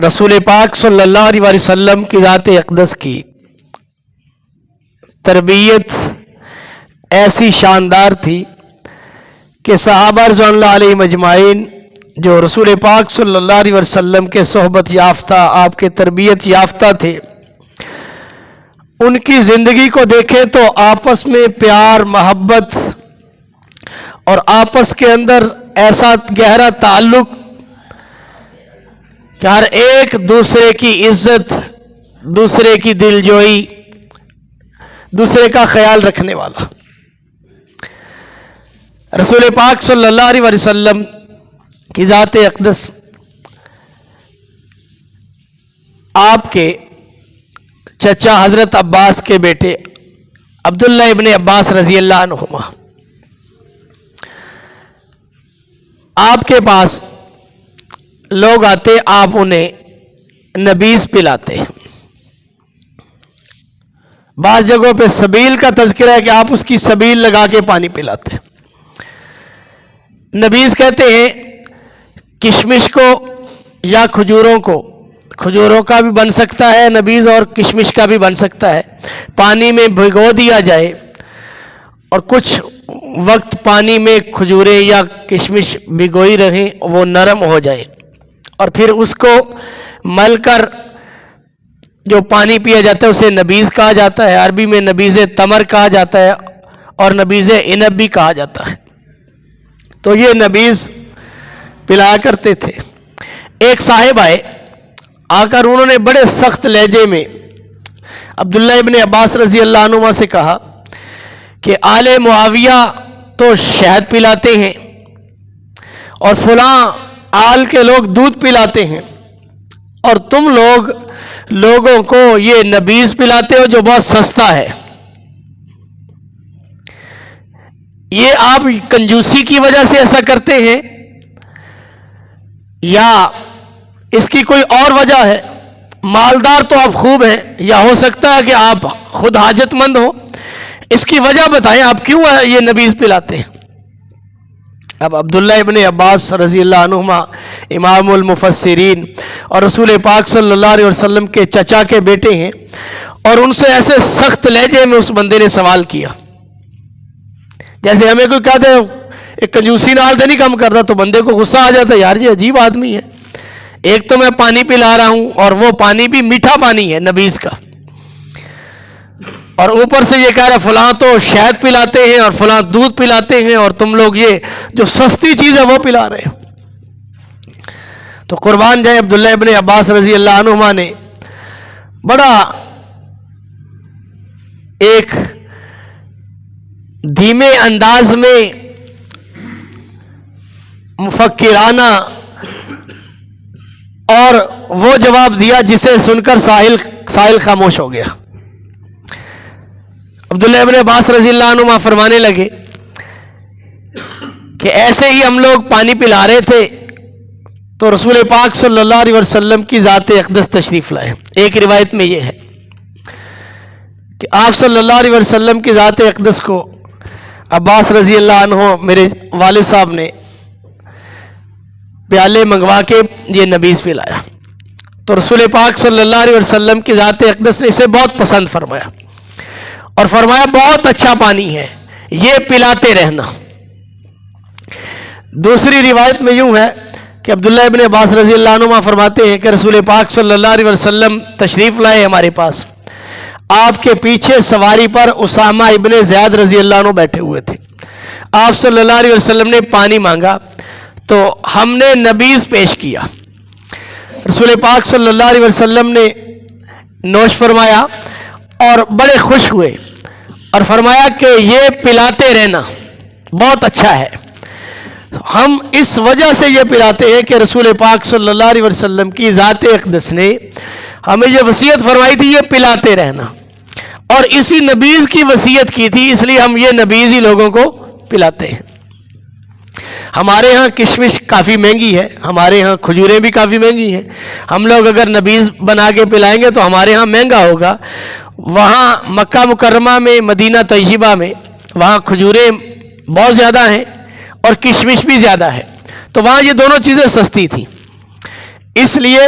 رسول پاک صلی اللہ علیہ وسلم کی ذات اقدس کی تربیت ایسی شاندار تھی کہ صحابہ رضوان اللہ علیہ مجمعین جو رسول پاک صلی اللہ علیہ وسلم کے صحبت یافتہ، آپ کے تربیت یافتہ تھے، ان کی زندگی کو دیکھیں تو آپس میں پیار، محبت اور آپس کے اندر ایسا گہرا تعلق کہ ہر ایک دوسرے کی عزت، دوسرے کی دلجوئی، دوسرے کا خیال رکھنے والا۔ رسول پاک صلی اللہ علیہ وسلم کی ذات اقدس آپ کے چچا حضرت عباس کے بیٹے عبداللہ ابن عباس رضی اللہ عنہما آپ کے پاس لوگ آتے، آپ انہیں نبیذ پلاتے۔ بعض جگہوں پہ سبیل کا تذکرہ ہے کہ آپ اس کی سبیل لگا کے پانی پلاتے۔ نبیذ کہتے ہیں کشمش کو یا کھجوروں کو، کھجوروں کا بھی بن سکتا ہے نبیذ اور کشمش کا بھی بن سکتا ہے، پانی میں بھگو دیا جائے اور کچھ وقت پانی میں کھجوریں یا کشمش بھگوئی رہیں، وہ نرم ہو جائیں، اور پھر اس کو مل کر جو پانی پیا جاتا ہے اسے نبیذ کہا جاتا ہے۔ عربی میں نبیذ تمر کہا جاتا ہے اور نبیذ عنب بھی کہا جاتا ہے۔ تو یہ نبیذ پلایا کرتے تھے۔ ایک صاحب آئے، آ کر انہوں نے بڑے سخت لہجے میں عبداللہ ابن عباس رضی اللہ عنہما سے کہا کہ آل معاویہ تو شہد پلاتے ہیں اور فلاں آل کے لوگ دودھ پلاتے ہیں، اور تم لوگوں کو یہ نبیذ پلاتے ہو جو بہت سستا ہے۔ یہ آپ کنجوسی کی وجہ سے ایسا کرتے ہیں یا اس کی کوئی اور وجہ ہے؟ مالدار تو آپ خوب ہیں، یا ہو سکتا ہے کہ آپ خود حاجت مند ہو، اس کی وجہ بتائیں، آپ کیوں یہ نبیذ پلاتے ہیں؟ اب عبداللہ ابن عباس رضی اللہ عنہما امام المفسرین اور رسول پاک صلی اللہ علیہ وسلم کے چچا کے بیٹے ہیں، اور ان سے ایسے سخت لہجے میں اس بندے نے سوال کیا جیسے ہمیں کوئی کہتے ہیں ایک کنجوسی نال تو نہیں کم کرتا، تو بندے کو غصہ آ جاتا ہے، یار یہ عجیب آدمی ہے، ایک تو میں پانی پلا رہا ہوں اور وہ پانی بھی میٹھا پانی ہے نبیذ کا، اور اوپر سے یہ کہہ رہا فلاں تو شہد پلاتے ہیں اور فلاں دودھ پلاتے ہیں، اور تم لوگ یہ جو سستی چیز ہے وہ پلا رہے ہو۔ تو قربان جائے عبداللہ ابن عباس رضی اللہ عنہما نے بڑا ایک دھیمے انداز میں مفکرانہ اور وہ جواب دیا جسے سن کر ساحل خاموش ہو گیا۔ عبداللہ ابن عباس رضی اللہ عنہما فرمانے لگے کہ ایسے ہی ہم لوگ پانی پلا رہے تھے تو رسول پاک صلی اللہ علیہ وسلم کی ذات اقدس تشریف لائے۔ ایک روایت میں یہ ہے کہ آپ صلی اللہ علیہ وسلم کی ذات اقدس کو عباس رضی اللہ عنہ میرے والد صاحب نے پیالے منگوا کے یہ نبیذ پلایا، تو رسول پاک صلی اللہ علیہ وسلم کی ذات اقدس نے اسے بہت پسند فرمایا اور فرمایا بہت اچھا پانی ہے، یہ پلاتے رہنا۔ دوسری روایت میں یوں ہے کہ عبداللہ ابن عباس رضی اللہ عنہ فرماتے ہیں کہ رسول پاک صلی اللہ علیہ وسلم تشریف لائے ہمارے پاس، آپ کے پیچھے سواری پر اسامہ ابن زید رضی اللہ عنہ بیٹھے ہوئے تھے، آپ صلی اللہ علیہ وسلم نے پانی مانگا تو ہم نے نبیذ پیش کیا، رسول پاک صلی اللہ علیہ وسلم نے نوش فرمایا اور بڑے خوش ہوئے اور فرمایا کہ یہ پلاتے رہنا بہت اچھا ہے۔ ہم اس وجہ سے یہ پلاتے ہیں کہ رسول پاک صلی اللہ علیہ وسلم کی ذات اقدس نے ہمیں یہ وصیت فرمائی تھی یہ پلاتے رہنا، اور اسی نبیذ کی وصیت کی تھی، اس لیے ہم یہ نبیذ ہی لوگوں کو پلاتے ہیں۔ ہمارے ہاں کشمش کافی مہنگی ہے، ہمارے ہاں کھجوریں بھی کافی مہنگی ہیں، ہم لوگ اگر نبیذ بنا کے پلائیں گے تو ہمارے ہاں مہنگا ہوگا، وہاں مکہ مکرمہ میں، مدینہ طیبہ میں وہاں کھجوریں بہت زیادہ ہیں اور کشمش بھی زیادہ ہے، تو وہاں یہ دونوں چیزیں سستی تھیں، اس لیے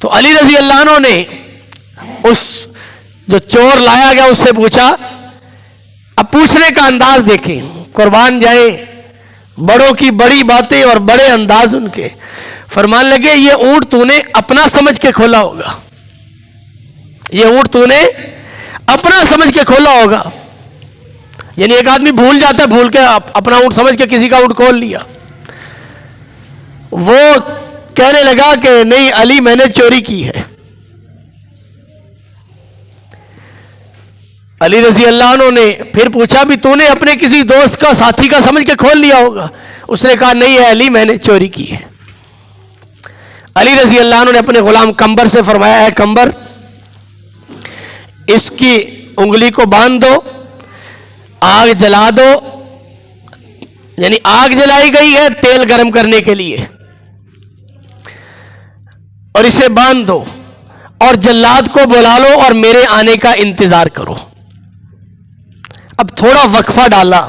تو علی رضی اللہ عنہ نے اس جو چور لایا گیا اس سے پوچھا. اب پوچھنے کا انداز دیکھیں, قربان جائیں, بڑوں کی بڑی باتیں اور بڑے انداز ان کے. فرمانے لگے یہ اونٹ تو نے اپنا سمجھ کے کھولا ہوگا, یہ اونٹ تو نے اپنا سمجھ کے کھولا ہوگا. یعنی ایک آدمی بھول جاتا ہے, بھول کے اپنا اونٹ سمجھ کے کسی کا اونٹ کھول لیا. وہ کہنے لگا کہ نہیں علی میں نے چوری کی ہے. علی رضی اللہ عنہ نے پھر پوچھا بھی تو نے اپنے کسی دوست کا ساتھی کا سمجھ کے کھول لیا ہوگا. اس نے کہا نہیں ہے علی میں نے چوری کی ہے. علی رضی اللہ عنہ نے اپنے غلام کمبر سے فرمایا ہے کمبر اس کی انگلی کو باندھ دو, آگ جلا دو. یعنی آگ جلائی گئی ہے تیل گرم کرنے کے لیے, اور اسے باندھ دو اور جلاد کو بلا لو اور میرے آنے کا انتظار کرو. اب تھوڑا وقفہ ڈالا.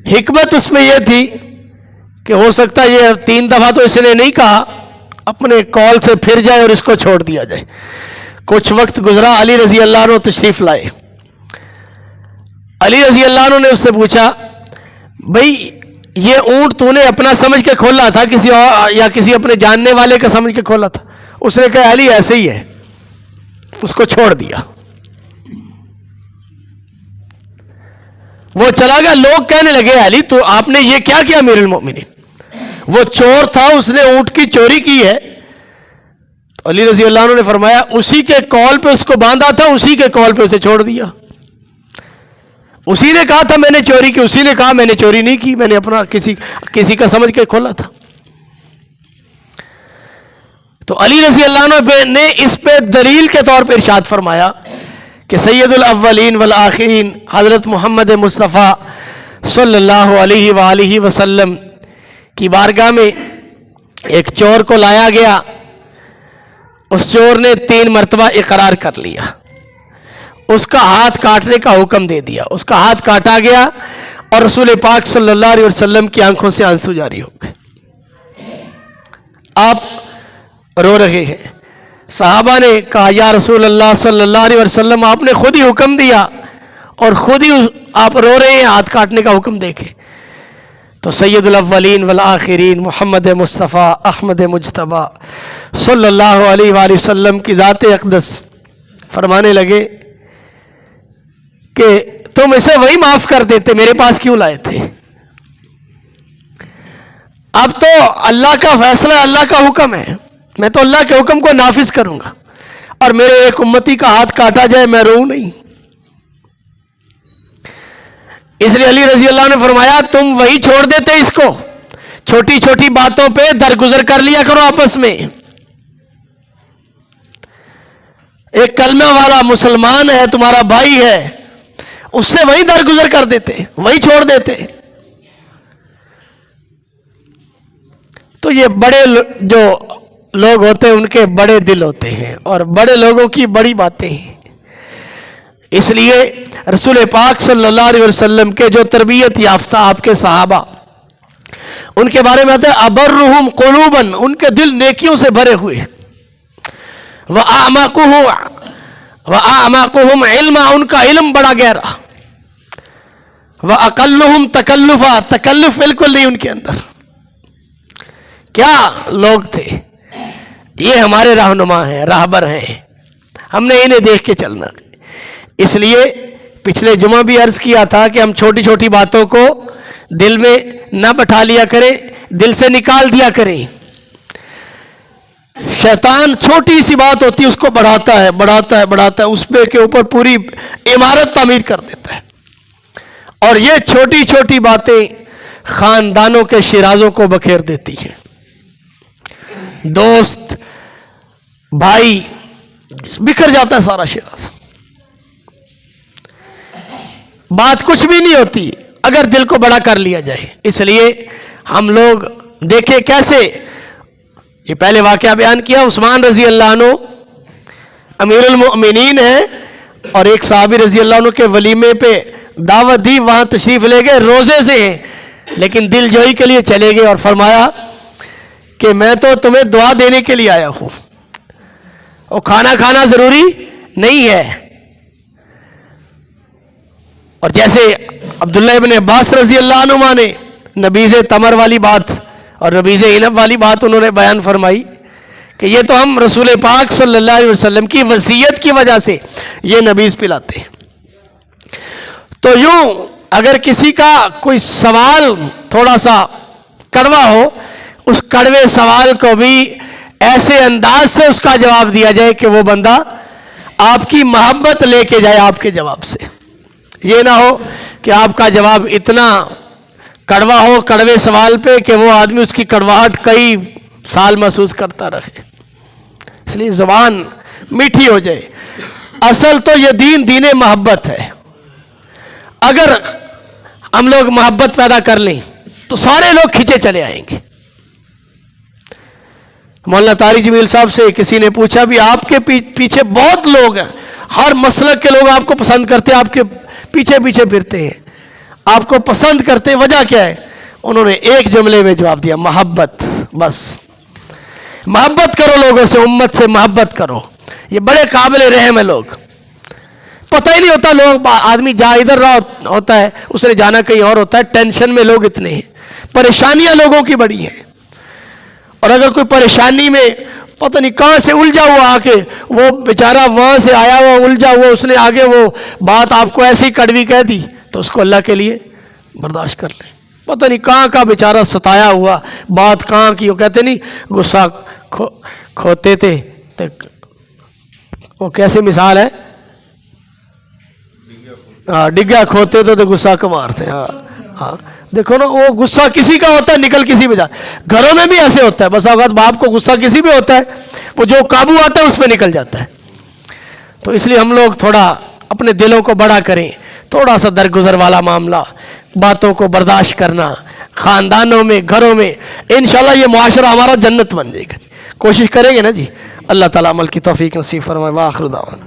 حکمت اس میں یہ تھی کہ ہو سکتا ہے یہ 3 دفعہ تو اس نے نہیں کہا, اپنے کال سے پھر جائے اور اس کو چھوڑ دیا جائے. کچھ وقت گزرا, علی رضی اللہ عنہ تشریف لائے. علی رضی اللہ عنہ نے اس سے پوچھا بھئی یہ اونٹ تو نے اپنا سمجھ کے کھولا تھا کسی اور یا کسی اپنے جاننے والے کا سمجھ کے کھولا تھا؟ اس نے کہا علی ایسے ہی ہے, اس کو چھوڑ دیا. وہ چلا گیا. لوگ کہنے لگے علی تو آپ نے یہ کیا کیا امیر المؤمنین, وہ چور تھا اس نے اونٹ کی چوری کی ہے. تو علی رضی اللہ عنہ نے فرمایا اسی کے کال پہ اس کو باندھا تھا, اسی کے کال پہ اسے چھوڑ دیا. اسی نے کہا تھا میں نے چوری کی, اسی نے کہا میں نے چوری نہیں کی, میں نے اپنا کسی کا سمجھ کے کھولا تھا. تو علی رضی اللہ عنہ نے اس پہ دلیل کے طور پہ ارشاد فرمایا کہ سید الاولین والآخرین حضرت محمد مصطفیٰ صلی اللہ علیہ وآلہ وسلم کی بارگاہ میں ایک چور کو لایا گیا. اس چور نے 3 مرتبہ اقرار کر لیا, اس کا ہاتھ کاٹنے کا حکم دے دیا, اس کا ہاتھ کاٹا گیا اور رسول پاک صلی اللہ علیہ وسلم کی آنکھوں سے آنسو جاری ہو گئے. آپ رو رہے ہیں. صحابہ نے کہا یا رسول اللہ صلی اللہ علیہ وسلم آپ نے خود ہی حکم دیا اور خود ہی آپ رو رہے ہیں ہاتھ کاٹنے کا حکم دے کے. تو سید الاولین والآخرین محمد مصطفیٰ احمد مجتبی صلی اللہ علیہ وآلہ وسلم کی ذات اقدس فرمانے لگے کہ تم اسے وہی معاف کر دیتے, میرے پاس کیوں لائے تھے؟ اب تو اللہ کا فیصلہ, اللہ کا حکم ہے, میں تو اللہ کے حکم کو نافذ کروں گا, اور میرے ایک امتی کا ہاتھ کاٹا جائے میں روؤں نہیں. اس لیے علی رضی اللہ عنہ نے فرمایا تم وہی چھوڑ دیتے اس کو, چھوٹی چھوٹی باتوں پہ درگزر کر لیا کرو آپس میں. ایک کلمہ والا مسلمان ہے, تمہارا بھائی ہے, اس سے وہی درگزر کر دیتے, وہی چھوڑ دیتے. تو یہ بڑے جو لوگ ہوتے ہیں ان کے بڑے دل ہوتے ہیں اور بڑے لوگوں کی بڑی باتیں ہیں. اس لیے رسول پاک صلی اللہ علیہ وسلم کے جو تربیت یافتہ آپ کے صحابہ, ان کے بارے میں آتا ہے ابرہم قلوبا, ان کے دل نیکیوں سے بھرے ہوئے. وَأَعْمَقُهُمْ عِلْمًا, ان کا علم بڑا گہرا. وَأَقَلُّهُمْ تَكَلُّفًا, تکلف بالکل نہیں ان کے اندر. کیا لوگ تھے, یہ ہمارے رہنما ہیں, راہبر ہیں, ہم نے انہیں دیکھ کے چلنا. اس لیے پچھلے جمعہ بھی عرض کیا تھا کہ ہم چھوٹی چھوٹی باتوں کو دل میں نہ بٹھا لیا کریں, دل سے نکال دیا کریں. شیطان چھوٹی سی بات ہوتی ہے اس کو بڑھاتا ہے بڑھاتا ہے بڑھاتا ہے, اس پہ کے اوپر پوری عمارت تعمیر کر دیتا ہے. اور یہ چھوٹی چھوٹی باتیں خاندانوں کے شیرازوں کو بکھیر دیتی ہیں. دوست بھائی بکھر جاتا ہے سارا شیراز. بات کچھ بھی نہیں ہوتی اگر دل کو بڑا کر لیا جائے. اس لیے ہم لوگ دیکھیں کیسے, یہ پہلے واقعہ بیان کیا, عثمان رضی اللہ عنہ امیر المؤمنین ہیں اور ایک صحابی رضی اللہ عنہ کے ولیمے پہ دعوت دی, وہاں تشریف لے گئے, روزے سے ہیں لیکن دل جوئی کے لیے چلے گئے اور فرمایا کہ میں تو تمہیں دعا دینے کے لیے آیا ہوں، اور کھانا کھانا ضروری نہیں ہے۔ اور جیسے عبداللہ ابن عباس رضی اللہ عنہما نے نبیذ تمر والی بات اور نبیذ عنب والی بات انہوں نے بیان فرمائی کہ یہ تو ہم رسول پاک صلی اللہ علیہ وسلم کی وصیت کی وجہ سے یہ نبیذ پلاتے ہیں۔ تو یوں اگر کسی کا کوئی سوال تھوڑا سا کڑوا ہو، اس کڑوے سوال کو بھی ایسے انداز سے اس کا جواب دیا جائے کہ وہ بندہ آپ کی محبت لے کے جائے آپ کے جواب سے۔ یہ نہ ہو کہ آپ کا جواب اتنا کڑوا ہو کڑوے سوال پہ کہ وہ آدمی اس کی کڑواہٹ کئی سال محسوس کرتا رہے۔ اس لیے زبان میٹھی ہو جائے۔ اصل تو یہ دین محبت ہے۔ اگر ہم لوگ محبت پیدا کر لیں تو سارے لوگ کھینچے چلے آئیں گے۔ مولانا طارق جمیل صاحب سے کسی نے پوچھا بھی آپ کے پیچھے بہت لوگ ہیں، ہر مسلک کے لوگ آپ کو پسند کرتے ہیں، آپ کے پیچھے پیچھے پھرتے ہیں، آپ کو پسند کرتے ہیں، وجہ کیا ہے؟ انہوں نے ایک جملے میں جواب دیا، محبت۔ بس محبت کرو لوگوں سے، امت سے محبت کرو۔ یہ بڑے قابل رحم ہیں لوگ، پتہ ہی نہیں ہوتا لوگ، آدمی جا ادھر رہا ہوتا ہے، اس نے جانا کہیں اور ہوتا ہے، ٹینشن میں لوگ اتنے ہیں، پریشانیاں لوگوں کی بڑی ہیں۔ اور اگر کوئی پریشانی میں پتہ نہیں کہاں سے الجھا ہوا آ کے، وہ بیچارہ وہاں سے آیا ہوا الجھا ہوا، اس نے آگے وہ بات آپ کو ایسی کڑوی کہہ دی تو اس کو اللہ کے لیے برداشت کر لیں۔ پتہ نہیں کہاں کا بیچارہ ستایا ہوا، بات کہاں کی، وہ کہتے نہیں غصہ کھوتے تھے، وہ کیسے مثال ہے، ڈگا کھوتے تو غصہ کو مارتے۔ ہاں دیکھو نا، وہ غصہ کسی کا ہوتا ہے نکل کسی پہ جا، گھروں میں بھی ایسے ہوتا ہے، بس اوقات باپ کو غصہ کسی پہ ہوتا ہے، وہ جو قابو آتا ہے اس پہ نکل جاتا ہے۔ تو اس لیے ہم لوگ تھوڑا اپنے دلوں کو بڑا کریں، تھوڑا سا درگزر والا معاملہ، باتوں کو برداشت کرنا، خاندانوں میں گھروں میں، انشاءاللہ یہ معاشرہ ہمارا جنت بن جائے گا۔ کوشش کریں گے نا جی، اللہ تعالیٰ عمل کی توفیق نصیب فرمائے۔ وآخر دعوانا۔